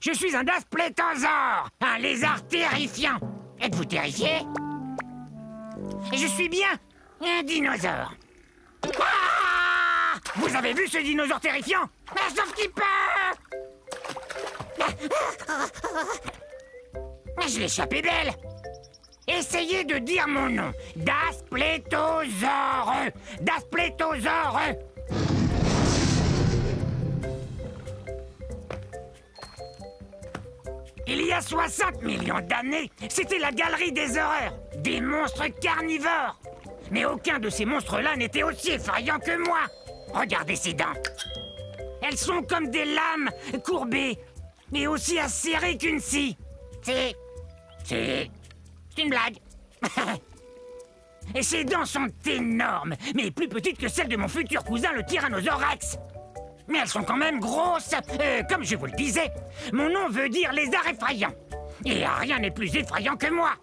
Je suis un dasplétosaure, un lézard terrifiant. Êtes-vous terrifié? Je suis bien un dinosaure. Ah! Vous avez vu ce dinosaure terrifiant? Sauf qu'il peut! Je l'ai échappé belle. Essayez de dire mon nom. Dasplétosaure. Dasplétosaure. Il y a 60 millions d'années, c'était la galerie des horreurs. Des monstres carnivores. Mais aucun de ces monstres-là n'était aussi effrayant que moi. Regardez ces dents. Elles sont comme des lames courbées, mais aussi acérées qu'une scie. C'est une blague. Et ses dents sont énormes, mais plus petites que celles de mon futur cousin, le Tyrannosaure Rex. Mais elles sont quand même grosses. Comme je vous le disais, mon nom veut dire lézard effrayant. Et rien n'est plus effrayant que moi.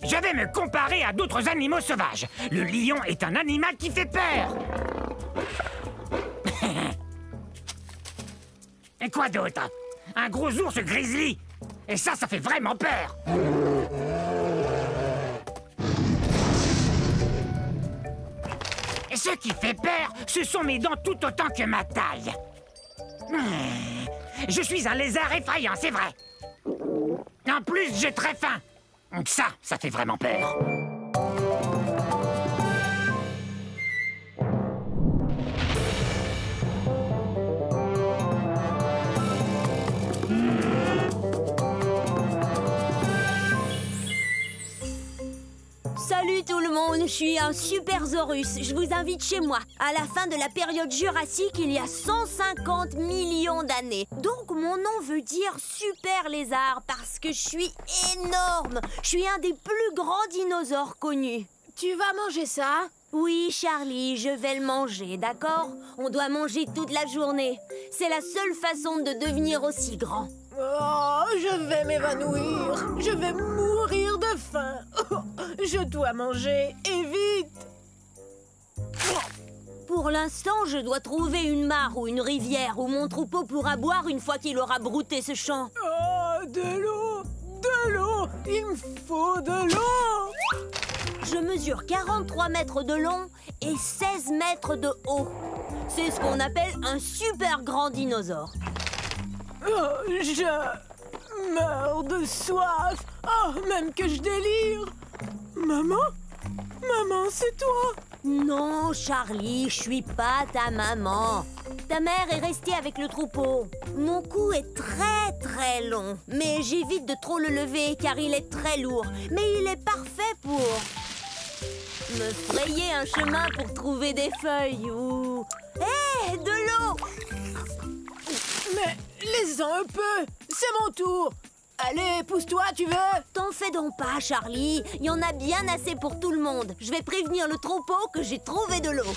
Je vais me comparer à d'autres animaux sauvages. Le lion est un animal qui fait peur. Et quoi d'autre? Un gros ours grizzly. Et ça fait vraiment peur. Et ce qui fait peur, ce sont mes dents tout autant que ma taille. Je suis un lézard effrayant, c'est vrai. En plus, j'ai très faim. Donc ça fait vraiment peur. Salut tout le monde, je suis un Supersaurus. Je vous invite chez moi. À la fin de la période jurassique, il y a 150 millions d'années. Donc mon nom veut dire super lézard parce que je suis énorme. Je suis un des plus grands dinosaures connus. Tu vas manger ça? Oui, Charlie, je vais le manger, d'accord? On doit manger toute la journée. C'est la seule façon de devenir aussi grand. Oh, je vais m'évanouir. Je vais mourir de faim. Je dois manger, et vite. Pour l'instant, je dois trouver une mare ou une rivière où mon troupeau pourra boire une fois qu'il aura brouté ce champ. Oh, de l'eau. De l'eau. Il me faut de l'eau. Je mesure 43 mètres de long et 16 mètres de haut. C'est ce qu'on appelle un super grand dinosaure. Oh, je meurs de soif. Oh, même que je délire. Maman? Maman, c'est toi? Non, Charlie, je suis pas ta maman. Ta mère est restée avec le troupeau. Mon cou est très long, mais j'évite de trop le lever car il est très lourd. Mais il est parfait pour me frayer un chemin pour trouver des feuilles ou... Hé, de l'eau! Mais laisse-en un peu. C'est mon tour. Allez, pousse-toi, tu veux? T'en fais donc pas, Charlie. Il y en a bien assez pour tout le monde. Je vais prévenir le troupeau que j'ai trouvé de l'eau.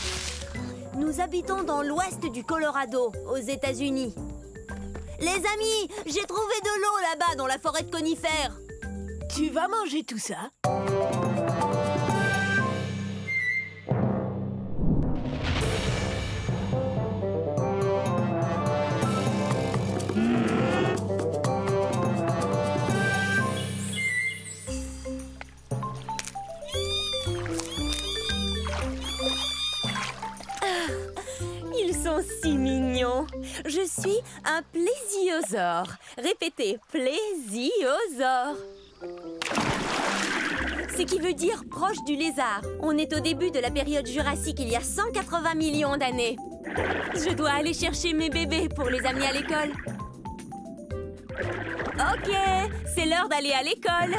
Nous habitons dans l'ouest du Colorado, aux États-Unis. Les amis, j'ai trouvé de l'eau là-bas dans la forêt de conifères. Tu vas manger tout ça? Ils sont si mignons. Je suis un plésiosaure. Répétez, plésiosaure. Ce qui veut dire proche du lézard. On est au début de la période jurassique, il y a 180 millions d'années. Je dois aller chercher mes bébés pour les amener à l'école. Ok, c'est l'heure d'aller à l'école.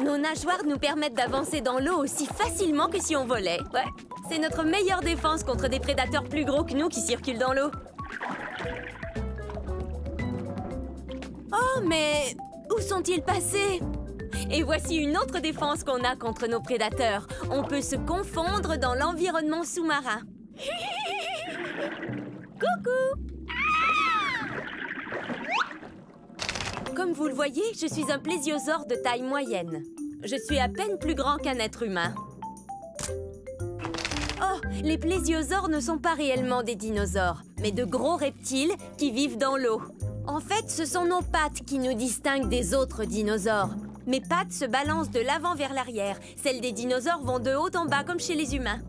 Nos nageoires nous permettent d'avancer dans l'eau aussi facilement que si on volait. Ouais, c'est notre meilleure défense contre des prédateurs plus gros que nous qui circulent dans l'eau. Oh, mais où sont-ils passés? Et voici une autre défense qu'on a contre nos prédateurs. On peut se confondre dans l'environnement sous-marin. Coucou! Comme vous le voyez, je suis un plésiosaure de taille moyenne. Je suis à peine plus grand qu'un être humain. Oh, les plésiosaures ne sont pas réellement des dinosaures, mais de gros reptiles qui vivent dans l'eau. En fait, ce sont nos pattes qui nous distinguent des autres dinosaures. Mes pattes se balancent de l'avant vers l'arrière. Celles des dinosaures vont de haut en bas, comme chez les humains.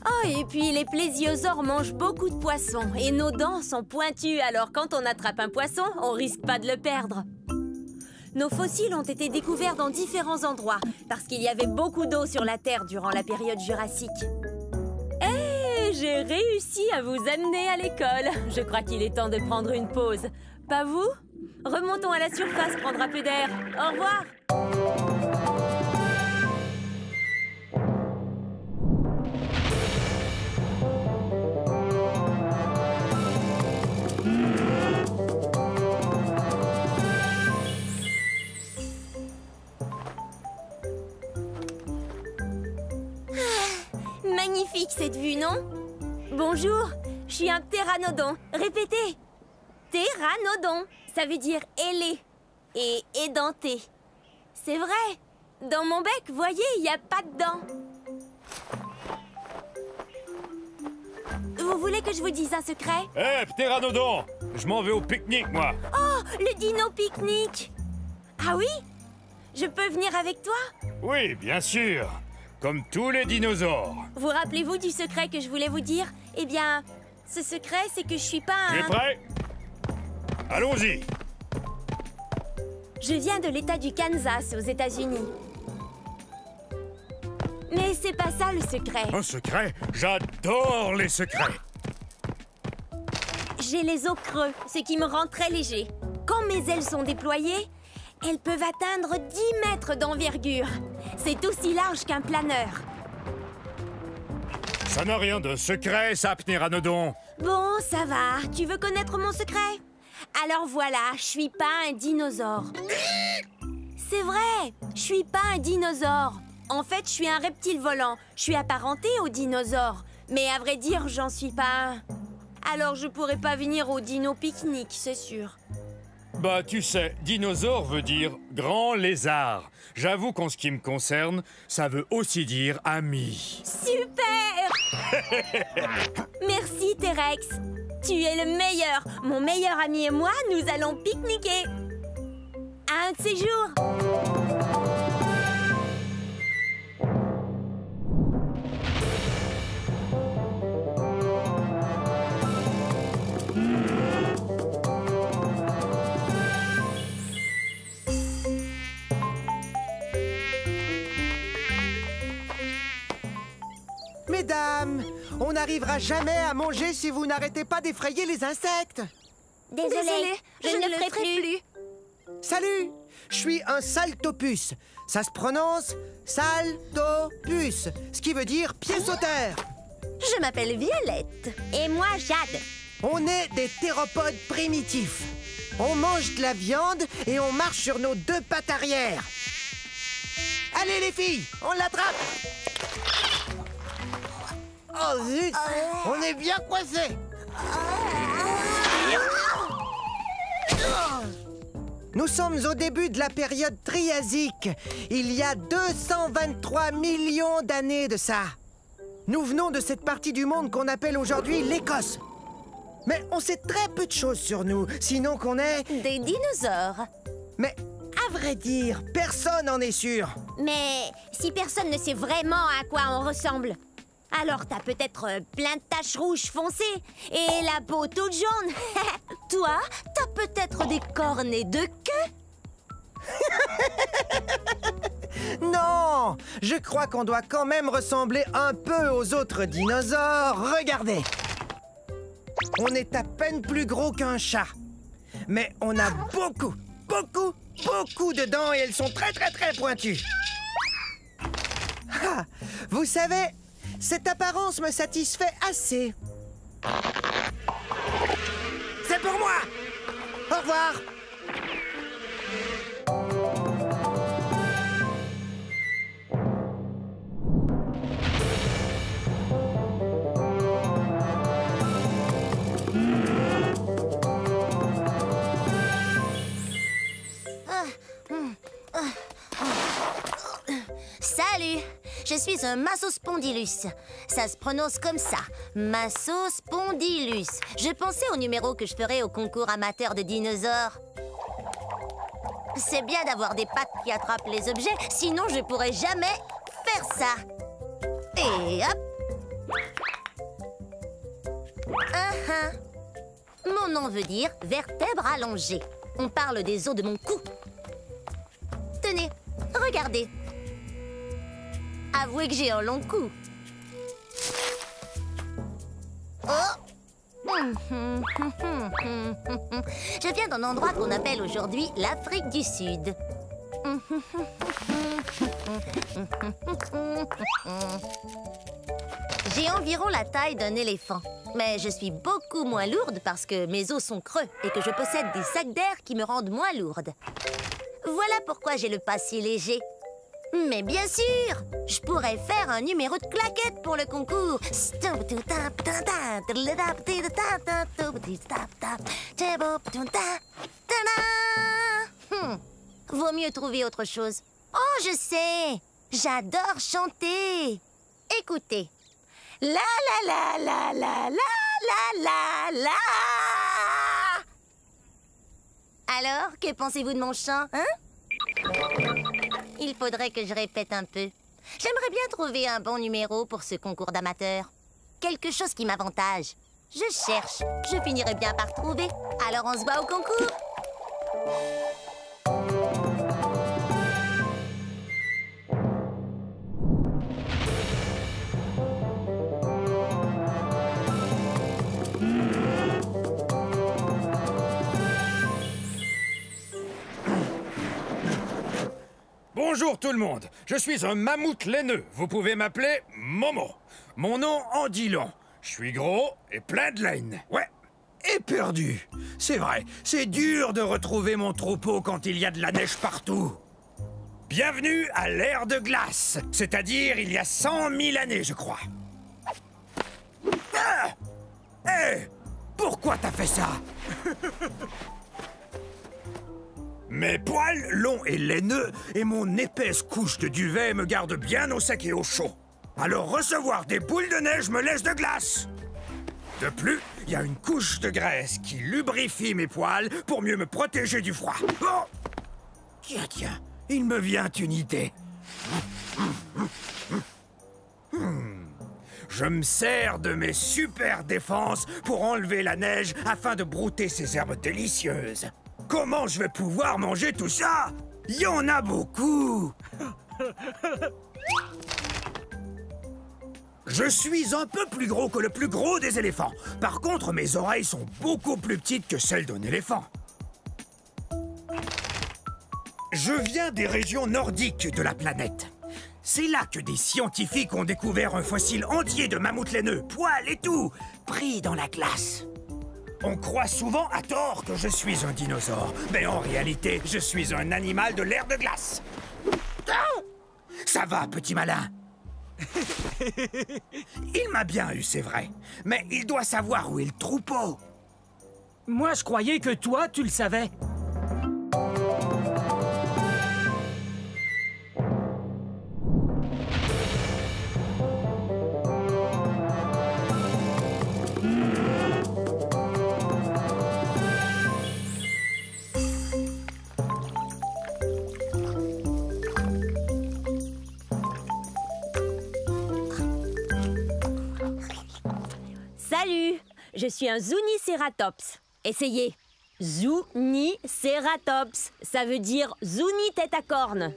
Oh, et puis les plésiosaures mangent beaucoup de poissons. Et nos dents sont pointues, alors quand on attrape un poisson, on risque pas de le perdre. Nos fossiles ont été découverts dans différents endroits, parce qu'il y avait beaucoup d'eau sur la Terre durant la période jurassique. Et j'ai réussi à vous amener à l'école. Je crois qu'il est temps de prendre une pause. Pas vous? Remontons à la surface, prendre un peu d'air. Au revoir! Magnifique cette vue, non? Bonjour, je suis un ptéranodon. Répétez. Ptéranodon, ça veut dire ailé et édenté. C'est vrai. Dans mon bec, voyez, il n'y a pas de dents. Vous voulez que je vous dise un secret? Hé, ptéranodon! Je m'en vais au pique-nique, moi! Oh, le dino pique-nique! Ah oui? Je peux venir avec toi? Oui, bien sûr! Comme tous les dinosaures! Vous rappelez-vous du secret que je voulais vous dire? Eh bien, ce secret, c'est que je suis pas un... Tu es prêt? Allons-y! Je viens de l'État du Kansas, aux États-Unis. Mais c'est pas ça le secret. Un secret? J'adore les secrets! J'ai les os creux, ce qui me rend très léger. Quand mes ailes sont déployées, elles peuvent atteindre 10 mètres d'envergure. C'est aussi large qu'un planeur. Ça n'a rien de secret, ça, ptéranodon! Bon, ça va. Tu veux connaître mon secret? Alors voilà, je suis pas un dinosaure. C'est vrai, je suis pas un dinosaure. En fait, je suis un reptile volant. Je suis apparenté aux dinosaures. Mais à vrai dire, j'en suis pas un. Alors je pourrais pas venir au dino pique-nique, c'est sûr. Bah, tu sais, dinosaure veut dire grand lézard. J'avoue qu'en ce qui me concerne, ça veut aussi dire ami. Super! Merci, T-Rex. Tu es le meilleur. Mon meilleur ami et moi, nous allons pique-niquer. Un de ces jours. Mesdames, on n'arrivera jamais à manger si vous n'arrêtez pas d'effrayer les insectes. Désolée, je ne le ferai plus. Salut, je suis un saltopus. Ça se prononce saltopus, ce qui veut dire pied sauteur. Je m'appelle Violette. Et moi, Jade. On est des théropodes primitifs. On mange de la viande et on marche sur nos 2 pattes arrière. Allez les filles, on l'attrape. Oh zut, on est bien coincés. Nous sommes au début de la période triasique, il y a 223 millions d'années de ça. Nous venons de cette partie du monde qu'on appelle aujourd'hui l'Écosse. Mais on sait très peu de choses sur nous, sinon qu'on est... Des dinosaures. Mais à vrai dire, personne n'en est sûr. Mais si personne ne sait vraiment à quoi on ressemble, alors t'as peut-être plein de taches rouges foncées et la peau toute jaune. Toi, t'as peut-être des cornes et 2 queues. Non, je crois qu'on doit quand même ressembler un peu aux autres dinosaures. Regardez. On est à peine plus gros qu'un chat. Mais on a beaucoup de dents et elles sont très pointues. Ah, vous savez, cette apparence me satisfait assez. C'est pour moi. Au revoir. Salut! Je suis un Massospondylus. Ça se prononce comme ça, Massospondylus. Je pensais au numéro que je ferais au concours amateur de dinosaures. C'est bien d'avoir des pattes qui attrapent les objets, sinon je pourrais jamais faire ça. Et hop. Mon nom veut dire vertèbre allongée. On parle des os de mon cou. Tenez, regardez. Avouez que j'ai un long cou. Oh! Je viens d'un endroit qu'on appelle aujourd'hui l'Afrique du Sud. J'ai environ la taille d'un éléphant. Mais je suis beaucoup moins lourde parce que mes os sont creux et que je possède des sacs d'air qui me rendent moins lourde. Voilà pourquoi j'ai le pas si léger. Mais bien sûr, je pourrais faire un numéro de claquette pour le concours. Vaut mieux trouver autre chose. Oh, je sais! J'adore chanter. Écoutez. La la la la la la la la. Alors, que pensez-vous de mon chant, hein? Il faudrait que je répète un peu. J'aimerais bien trouver un bon numéro pour ce concours d'amateurs. Quelque chose qui m'avantage. Je cherche. Je finirai bien par trouver. Alors on se voit au concours. Bonjour tout le monde, je suis un mammouth laineux. Vous pouvez m'appeler Momo. Mon nom en dit long. Je suis gros et plein de laine. Ouais. Et perdu. C'est vrai, c'est dur de retrouver mon troupeau quand il y a de la neige partout. Bienvenue à l'ère de glace, c'est-à-dire il y a 100 000 années, je crois. Ah! Hé! Pourquoi t'as fait ça? Mes poils longs et laineux et mon épaisse couche de duvet me gardent bien au sec et au chaud. Alors recevoir des boules de neige me laisse de glace. De plus, il y a une couche de graisse qui lubrifie mes poils pour mieux me protéger du froid. Oh! Tiens, il me vient une idée. Je me sers de mes super défenses pour enlever la neige afin de brouter ces herbes délicieuses. Comment je vais pouvoir manger tout ça? Il y en a beaucoup. Je suis un peu plus gros que le plus gros des éléphants. Par contre, mes oreilles sont beaucoup plus petites que celles d'un éléphant. Je viens des régions nordiques de la planète. C'est là que des scientifiques ont découvert un fossile entier de mammouth laineux, poils et tout, pris dans la glace. On croit souvent à tort que je suis un dinosaure, mais en réalité, je suis un animal de l'ère de glace. Ça va, petit malin. Il m'a bien eu, c'est vrai, mais il doit savoir où est le troupeau. Moi, je croyais que toi, tu le savais. Salut, je suis un Zuniceratops. Essayez. Zuniceratops. Ça veut dire Zuni tête à cornes.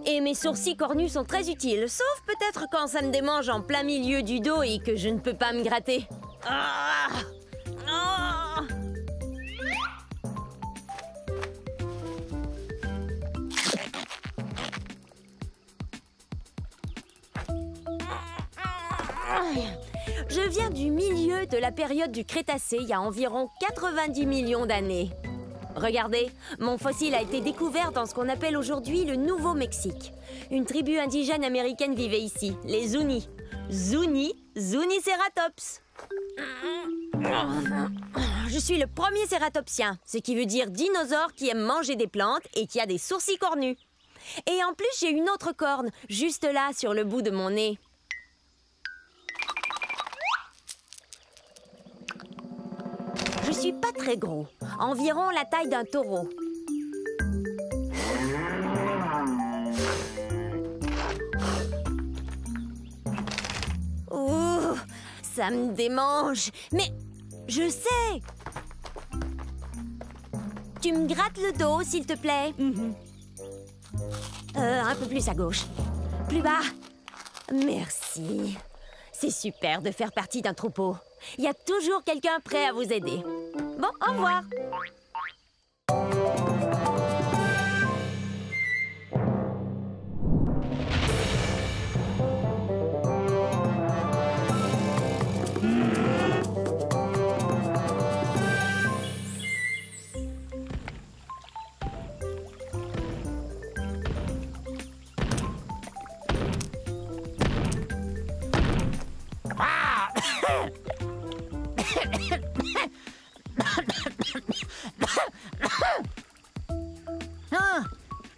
Et mes sourcils cornus sont très utiles, sauf peut-être quand ça me démange en plein milieu du dos et que je ne peux pas me gratter. Ah! Ah! Je viens du milieu de la période du Crétacé, il y a environ 90 millions d'années. Regardez, mon fossile a été découvert dans ce qu'on appelle aujourd'hui le Nouveau-Mexique. Une tribu indigène américaine vivait ici, les Zuni. Zuniceratops. Je suis le premier cératopsien, ce qui veut dire dinosaure qui aime manger des plantes et qui a des sourcils cornus. Et en plus, j'ai une autre corne, juste là, sur le bout de mon nez. Je suis pas très gros, environ la taille d'un taureau. Ouh, ça me démange. Mais je sais. Tu me grattes le dos, s'il te plaît. Un peu plus à gauche. Plus bas. Merci. C'est super de faire partie d'un troupeau. Il y a toujours quelqu'un prêt à vous aider. Bon, au revoir.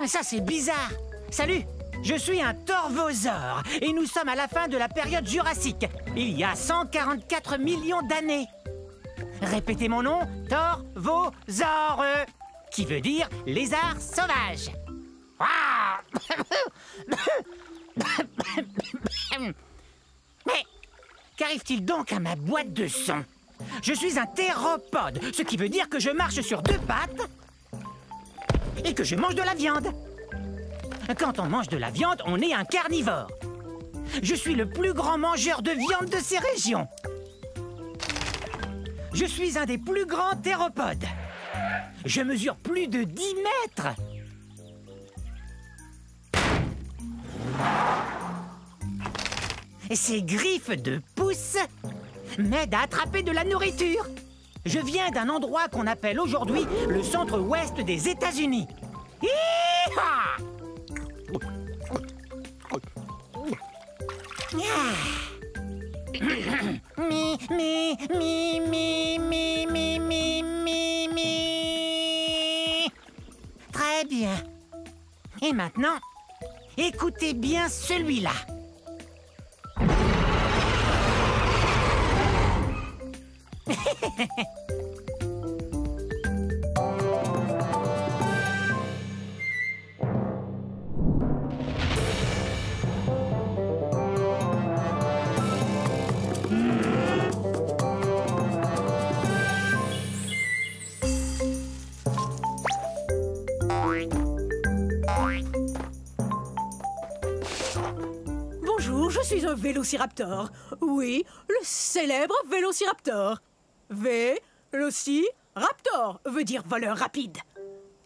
Ça, c'est bizarre. Salut, je suis un torvosaure et nous sommes à la fin de la période jurassique. Il y a 144 millions d'années. Répétez mon nom, torvosaure, qui veut dire lézard sauvage. Mais qu'arrive-t-il donc à ma boîte de son? Je suis un théropode, ce qui veut dire que je marche sur deux pattes et que je mange de la viande. Quand on mange de la viande, on est un carnivore. Je suis le plus grand mangeur de viande de ces régions. Je suis un des plus grands théropodes. Je mesure plus de 10 mètres. Ces griffes de pouce m'aident à attraper de la nourriture. Je viens d'un endroit qu'on appelle aujourd'hui le centre-ouest des États-Unis. Hi-ha! Mi, mi, mi, mi, mi, mi, mi, mi, mi. Très bien. Et maintenant, écoutez bien celui-là. Bonjour, je suis un vélociraptor. Oui, le célèbre vélociraptor. Vélociraptor veut dire voleur rapide.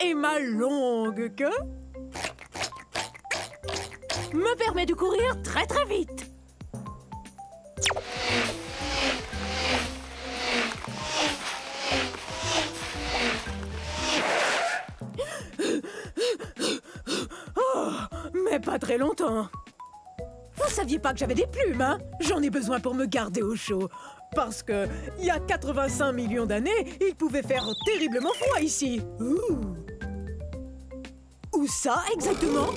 Et ma longue queue me permet de courir très très vite. Oh, mais pas très longtemps. Vous saviez pas que j'avais des plumes, hein? J'en ai besoin pour me garder au chaud. Parce que, il y a 85 millions d'années, il pouvait faire terriblement froid ici. Où ça, exactement?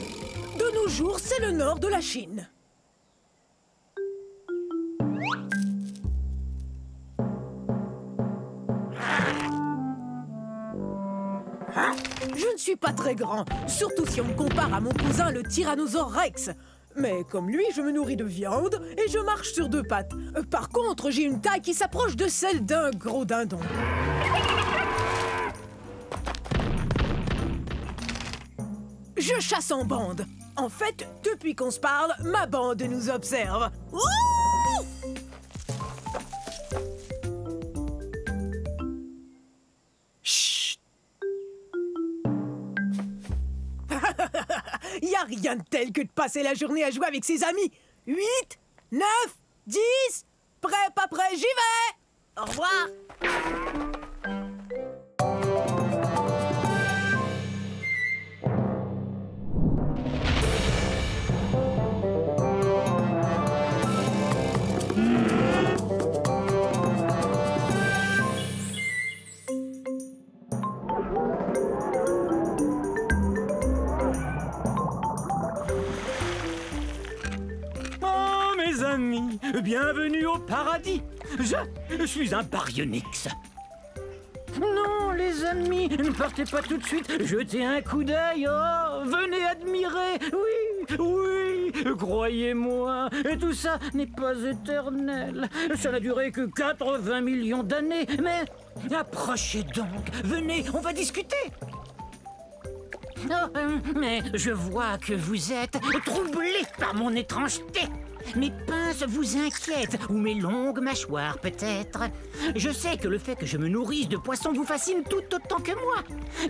De nos jours, c'est le nord de la Chine. Je ne suis pas très grand, surtout si on me compare à mon cousin le Tyrannosaure Rex. Mais comme lui, je me nourris de viande et je marche sur deux pattes. Par contre, j'ai une taille qui s'approche de celle d'un gros dindon. Je chasse en bande. En fait, depuis qu'on se parle, ma bande nous observe. Ouh! Chut! Y a rien de tel que de passer la journée à jouer avec ses amis. 8, 9, 10, prêt, pas prêt, j'y vais! Au revoir! bienvenue au paradis. Je suis un baryonyx. Non, les amis, ne partez pas tout de suite. Jetez un coup d'œil. Oh, venez admirer. Oui, oui, croyez-moi. Et tout ça n'est pas éternel. Ça n'a duré que 80 millions d'années. Mais approchez donc. Venez, on va discuter. Oh, mais je vois que vous êtes troublé par mon étrangeté. Mes pinces vous inquiètent, ou mes longues mâchoires peut-être. Je sais que le fait que je me nourrisse de poissons vous fascine tout autant que moi.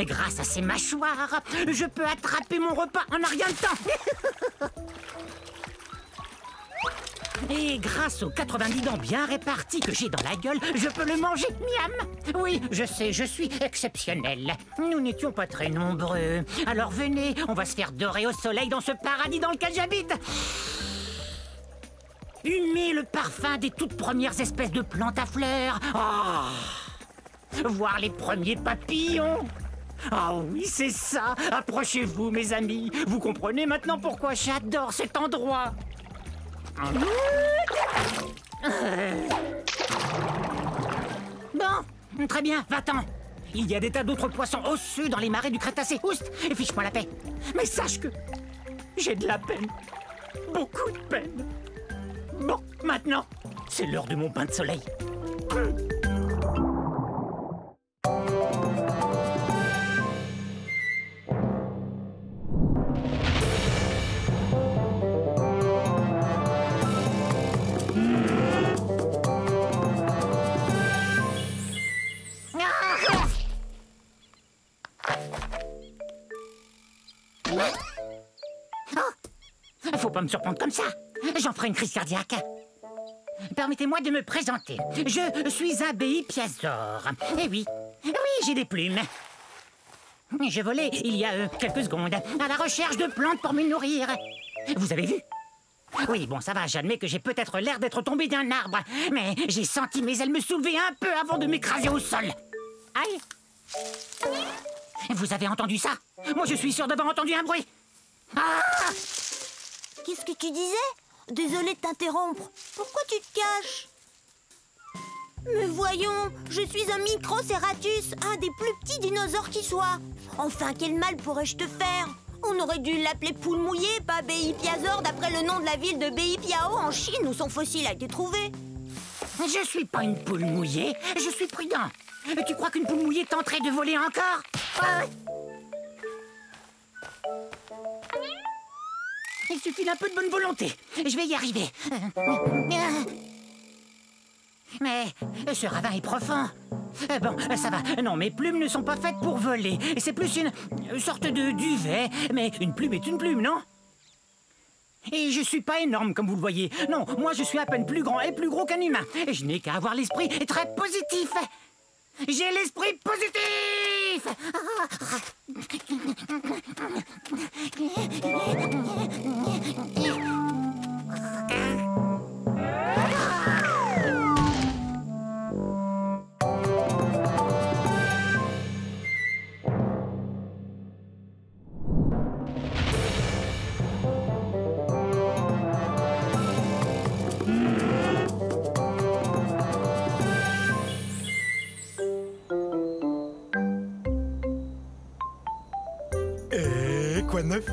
Grâce à ces mâchoires, je peux attraper mon repas en un rien de temps. Et grâce aux 90 dents bien réparties que j'ai dans la gueule, je peux le manger, miam. Oui, je sais, je suis exceptionnel. Nous n'étions pas très nombreux. Alors venez, on va se faire dorer au soleil dans ce paradis dans lequel j'habite. Humer le parfum des toutes premières espèces de plantes à fleurs. Oh. Voir les premiers papillons. Ah oui, c'est ça. Approchez-vous, mes amis. Vous comprenez maintenant pourquoi j'adore cet endroit. Bon, très bien, va-t'en. Il y a des tas d'autres poissons osseux dans les marais du Crétacé. Oust, et fiche-moi la paix. Mais sache que j'ai de la peine. Beaucoup de peine. Bon, maintenant, c'est l'heure de mon bain de soleil. Faut pas me surprendre comme ça. J'en ferai une crise cardiaque. Permettez-moi de me présenter. Je suis un béipiazor. Eh oui, j'ai des plumes. Je volais il y a quelques secondes à la recherche de plantes pour me nourrir. Vous avez vu? Oui, bon, ça va, j'admets que j'ai peut-être l'air d'être tombé d'un arbre. Mais j'ai senti mes ailes me soulever un peu avant de m'écraser au sol. Aïe! Vous avez entendu ça? Moi, je suis sûr d'avoir entendu un bruit. Ah! Qu'est-ce que tu disais? Désolée de t'interrompre. Pourquoi tu te caches? Mais voyons, je suis un Microceratus, un des plus petits dinosaures qui soit. Enfin, quel mal pourrais-je te faire? On aurait dû l'appeler poule mouillée, pas béipiazor, d'après le nom de la ville de Beipiao en Chine où son fossile a été trouvé. Je suis pas une poule mouillée, je suis prudent. Tu crois qu'une poule mouillée tenterait de voler encore? Il suffit d'un peu de bonne volonté. Je vais y arriver. Mais ce ravin est profond. Bon, ça va. Non, mes plumes ne sont pas faites pour voler. C'est plus une sorte de duvet. Mais une plume est une plume, non? Et je suis pas énorme, comme vous le voyez. Non, moi je suis à peine plus grand et plus gros qu'un humain. Et je n'ai qu'à avoir l'esprit très positif. J'ai l'esprit positif! Quoi de neuf?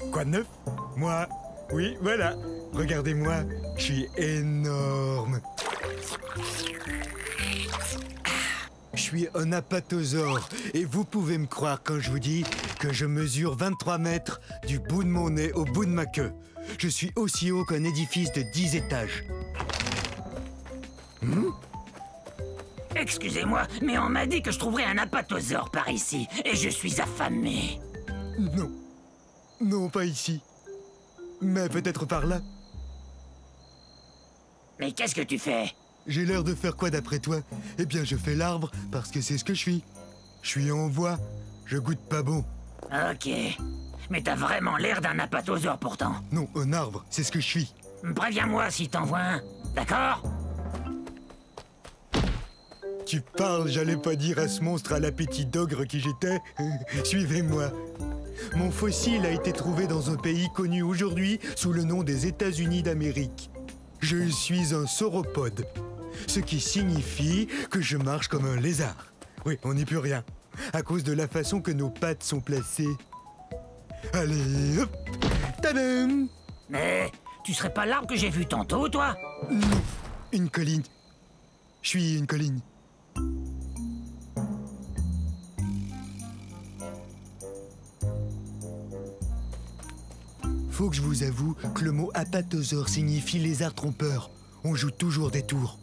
Quoi de neuf? Moi? Oui, voilà. Regardez-moi, je suis énorme. Je suis un apatosaure et vous pouvez me croire quand je vous dis que je mesure 23 mètres du bout de mon nez au bout de ma queue. Je suis aussi haut qu'un édifice de 10 étages. Excusez-moi, mais on m'a dit que je trouverais un apatosaure par ici, et je suis affamé. Non. Non, pas ici. Mais peut-être par là. Mais qu'est-ce que tu fais? J'ai l'air de faire quoi d'après toi? Eh bien, je fais l'arbre parce que c'est ce que je suis. Je suis en bois. Je goûte pas bon. Ok. Mais t'as vraiment l'air d'un apatosaure pourtant. Non, un arbre, c'est ce que je suis. Préviens-moi si t'en vois un. D'accord? Tu parles, j'allais pas dire à ce monstre à l'appétit d'ogre qui j'étais. Suivez-moi. Mon fossile a été trouvé dans un pays connu aujourd'hui sous le nom des États-Unis d'Amérique. Je suis un sauropode, ce qui signifie que je marche comme un lézard. Oui, on n'y peut rien, à cause de la façon que nos pattes sont placées. Allez, hop, tadam! Mais tu serais pas l'arbre que j'ai vu tantôt, toi? Non, une colline. Je suis une colline. Faut que je vous avoue que le mot apatosaure signifie lézard trompeur. On joue toujours des tours.